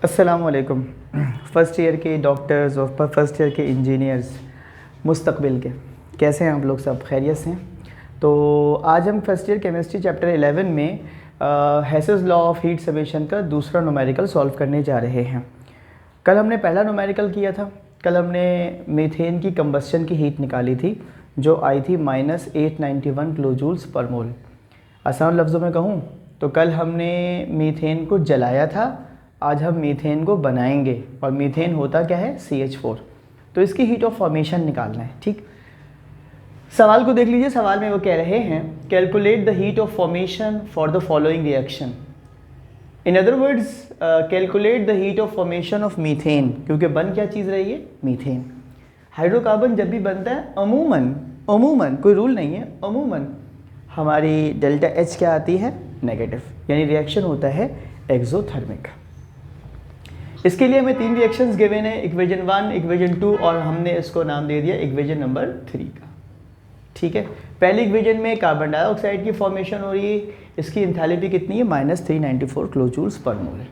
अस्सलामुअलैकुम। First year के doctors और फर्स्ट ईयर के इंजीनियर्स मुस्तकबिल के कैसे हैं आप लोग? सब खैरियत से हैं? तो आज हम फर्स्ट ईयर केमिस्ट्री चैप्टर 11 में Hess's law of heat summation का दूसरा न्यूमेरिकल सॉल्व करने जा रहे हैं। कल हमने पहला न्यूमेरिकल किया था। कल हमने मीथेन की कंबस्शन की हीट निकाली थी जो आई थी -891 किलो जूल्स पर मोल। आसान लफ्ज़ों में कहूँ तो कल हमने मीथेन को जलाया था, आज हम मीथेन को बनाएंगे। और मीथेन होता क्या है? CH4। तो इसकी हीट ऑफ फॉर्मेशन निकालना है। ठीक, सवाल को देख लीजिए। सवाल में वो कह रहे हैं calculate the heat of formation for the following reaction. In other words calculate the heat of formation of methane, क्योंकि बन क्या चीज़ रही है? मीथेन। हाइड्रोकार्बन जब भी बनता है अमूमन कोई रूल नहीं है, अमूमन हमारी डेल्टा H क्या आती है? नेगेटिव, यानी रिएक्शन होता है एक्सोथर्मिक। इसके लिए हमें 3 रिएक्शंस गिवन है, इक्वेशन 1, इक्वेशन 2 और हमने इसको नाम दे दिया इक्वेशन नंबर 3 का। ठीक है, पहली इक्वेशन में कार्बन डाइऑक्साइड की फॉर्मेशन हो रही है, इसकी एंथैल्पी कितनी है? -394 किलो जूल्स पर मोल।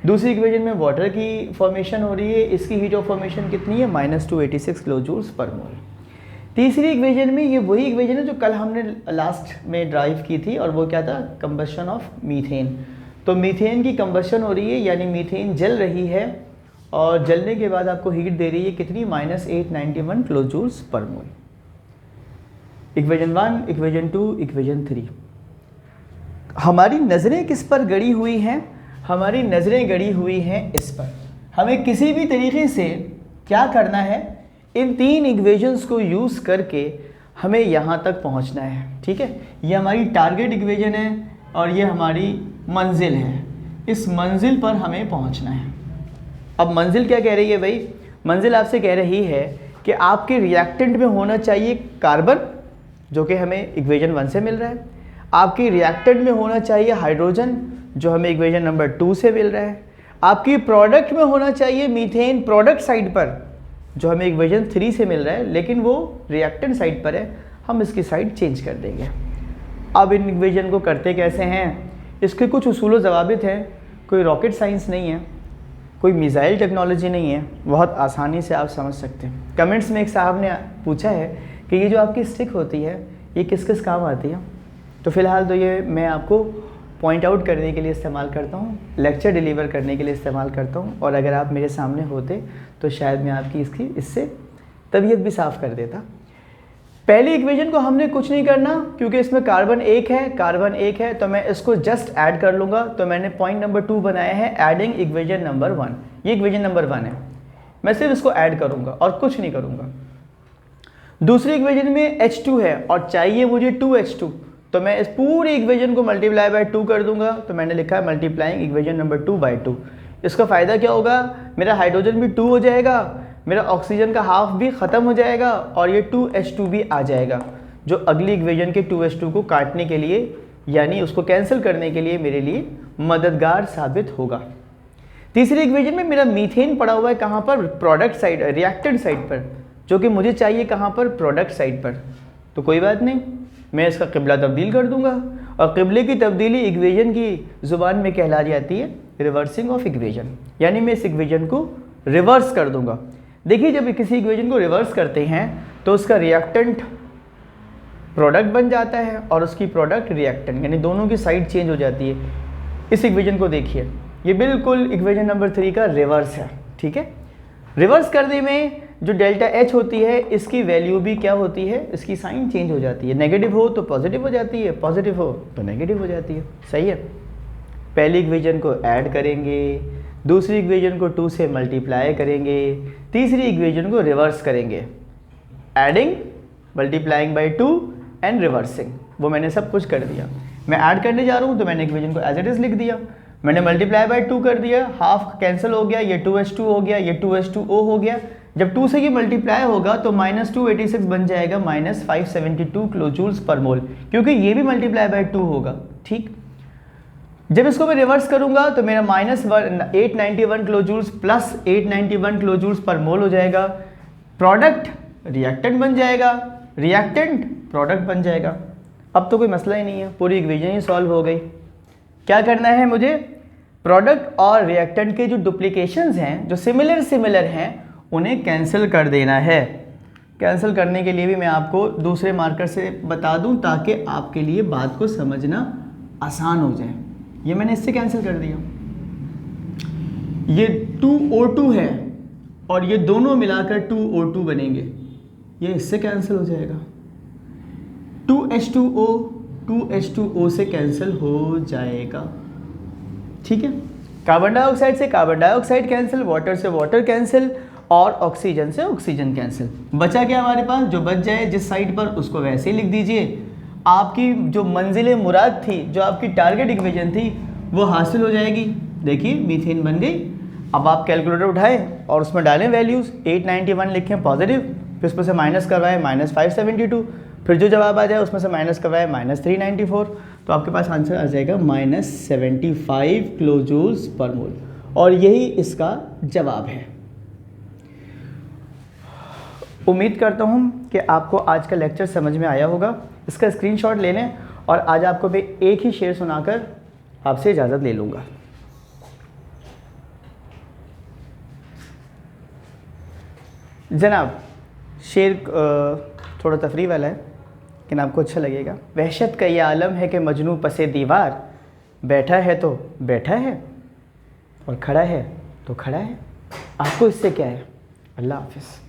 दूसरी इक्वेशन में वाटर की फॉर्मेशन हो रही है, इसकी हीट ऑफ फॉर्मेशन कितनी है? -286 किलो जूल्स पर मोल। तीसरी इक्वेशन में ये वही इक्वेशन है जो कल हमने लास्ट में ड्राइव की थी, और वो क्या था? Combustion of methane. तो मीथेन की कंबशन हो रही है, यानी मीथेन जल रही है, और जलने के बाद आपको हीट दे रही है कितनी? -891 किलो जूल्स पर मोल। Equation 1, equation 2, equation 3। हमारी नज़रें किस पर गड़ी हुई हैं? हमारी नज़रें गड़ी हुई हैं इस पर। हमें किसी भी तरीके से क्या करना है? इन 3 इक्वेशंस को यूज़ करके हमें यहाँ तक पहुँचना है। ठीक है, ये हमारी टारगेट इक्वेशन है और ये हमारी मंजिल है। इस मंजिल पर हमें पहुँचना है। अब मंजिल क्या कह रही है भाई? मंजिल आपसे कह रही है कि आपके रिएक्टेंट में होना चाहिए कार्बन, जो कि हमें इक्वेशन 1 से मिल रहा है। आपकी रिएक्टेंट में होना चाहिए हाइड्रोजन, जो हमें इक्वेशन नंबर 2 से मिल रहा है। आपकी प्रोडक्ट में होना चाहिए मीथेन, प्रोडक्ट साइड पर, जो हमें इक्वेशन 3 से मिल रहा है, लेकिन वो रिएक्टेंट साइड पर है। हम इसकी साइड चेंज कर देंगे। अब इन इक्वेशन को करते कैसे हैं? इसके कुछ उसूल ज़वाबित हैं। कोई रॉकेट साइंस नहीं है, कोई मिसाइल टेक्नोलॉजी नहीं है, बहुत आसानी से आप समझ सकते हैं। कमेंट्स में एक साहब ने पूछा है कि ये जो आपकी स्टिक होती है ये किस किस काम आती है? तो फ़िलहाल तो ये मैं आपको पॉइंट आउट करने के लिए इस्तेमाल करता हूँ, लेक्चर डिलीवर करने के लिए इस्तेमाल करता हूँ, और अगर आप मेरे सामने होते तो शायद मैं आपकी इससे तबीयत भी साफ़ कर देता। पहली इक्वेशन को हमने कुछ नहीं करना, क्योंकि इसमें कार्बन एक है, तो मैं इसको जस्ट ऐड कर लूँगा। तो मैंने पॉइंट नंबर 2 बनाया है, एडिंग इक्वेशन नंबर 1। ये इक्वेशन नंबर 1 है, मैं सिर्फ इसको ऐड करूँगा और कुछ नहीं करूँगा। दूसरी इक्वेशन में H2 है और चाहिए मुझे 2H2, तो मैं इस पूरी इक्वेशन को मल्टीप्लाई बाय 2 कर दूंगा। तो मैंने लिखा है मल्टीप्लाइंग इक्वेशन नंबर 2 बाय 2। इसका फ़ायदा क्या होगा? मेरा हाइड्रोजन भी 2 हो जाएगा, मेरा ऑक्सीजन का हाफ भी ख़त्म हो जाएगा, और ये 2H2 भी आ जाएगा, जो अगली इक्वेशन के 2H2 को काटने के लिए, यानी उसको कैंसिल करने के लिए मेरे लिए मददगार साबित होगा। तीसरी इक्वेशन में मेरा मीथेन पड़ा हुआ है कहाँ पर? प्रोडक्ट साइड, रिएक्टेंट साइड पर, जो कि मुझे चाहिए कहाँ पर? प्रोडक्ट साइड पर। तो कोई बात नहीं, मैं इसका क़िबला तब्दील कर दूंगा, और क़िबले की तब्दीली इक्वेशन की ज़ुबान में कहला जाती है रिवर्सिंग ऑफ इक्वेशन, यानी मैं इस इक्वेशन को रिवर्स कर दूंगा। देखिए, जब किसी इक्वेशन को रिवर्स करते हैं तो उसका रिएक्टेंट प्रोडक्ट बन जाता है और उसकी प्रोडक्ट रिएक्टेंट, यानी दोनों की साइड चेंज हो जाती है। इस इक्वेशन को देखिए, ये बिल्कुल इक्वेशन नंबर 3 का रिवर्स है। ठीक है, रिवर्स करने में जो डेल्टा H होती है, इसकी वैल्यू भी क्या होती है? इसकी साइन चेंज हो जाती है। नेगेटिव हो तो पॉजिटिव हो जाती है, पॉजिटिव हो तो नेगेटिव हो जाती है। सही है। पहली इक्वेशन को ऐड करेंगे, दूसरी इक्वेशन को 2 से मल्टीप्लाई करेंगे, तीसरी इक्वेशन को रिवर्स करेंगे। Adding, multiplying by 2 and reversing, वो मैंने सब कुछ कर दिया। मैं ऐड करने जा रहा हूँ तो मैंने इक्वेशन को एज इट इज़ लिख दिया। मैंने मल्टीप्लाई बाय 2 कर दिया, हाफ कैंसिल हो गया, ये 2H2 हो गया, ये 2H2O हो गया। जब 2 से ये मल्टीप्लाई होगा तो -286 बन जाएगा -572 किलो जूल्स पर मोल, क्योंकि ये भी मल्टीप्लाई बाय 2 होगा। ठीक, जब इसको मैं रिवर्स करूंगा तो मेरा -891 kilo joules plus 891 kilo joules per mole हो जाएगा। प्रोडक्ट रिएक्टेंट बन जाएगा, रिएक्टेंट प्रोडक्ट बन जाएगा। अब तो कोई मसला ही नहीं है, पूरी इक्वेशन ही सॉल्व हो गई। क्या करना है मुझे? प्रोडक्ट और रिएक्टेंट के जो डुप्लीकेशंस हैं, जो सिमिलर हैं, उन्हें कैंसिल कर देना है। कैंसिल करने के लिए भी मैं आपको दूसरे मार्कर से बता दूं ताकि आपके लिए बात को समझना आसान हो जाए। ये मैंने इससे कैंसिल कर दिया। ये 2O2 है और ये दोनों मिलाकर 2O2 बनेंगे, ये इससे कैंसिल हो जाएगा। 2H2O 2H2O से कैंसिल हो जाएगा, ठीक है। कार्बन डाइऑक्साइड से कार्बन डाइऑक्साइड कैंसिल, वाटर से वाटर कैंसिल और ऑक्सीजन से ऑक्सीजन कैंसिल। बचा क्या हमारे पास? जो बच जाए जिस साइड पर उसको वैसे ही लिख दीजिए। आपकी जो मंजिल मुराद थी, जो आपकी टारगेट इक्वेशन थी, वो हासिल हो जाएगी। देखिए मीथेन बन गई। अब आप कैलकुलेटर उठाएं और उसमें डालें वैल्यूज़। 891 लिखें पॉजिटिव, फिर उसमें से माइनस करवाएं -572, फिर जो जवाब आ जाए उसमें से माइनस करवाएं -394, तो आपके पास आंसर आ जाएगा -75 किलो जूल्स पर मोल, और यही इसका जवाब है। उम्मीद करता हूँ कि आपको आज का लेक्चर समझ में आया होगा। इसका स्क्रीनशॉट ले लें और आज आपको मैं एक ही शेर सुनाकर आपसे इजाज़त ले लूँगा। जनाब, शेर थोड़ा तफरीह वाला है लेकिन आपको अच्छा लगेगा। वहशत का ये आलम है कि मजनू पसे दीवार, बैठा है तो बैठा है और खड़ा है तो खड़ा है। आपको इससे क्या है? अल्लाह हाफिज़।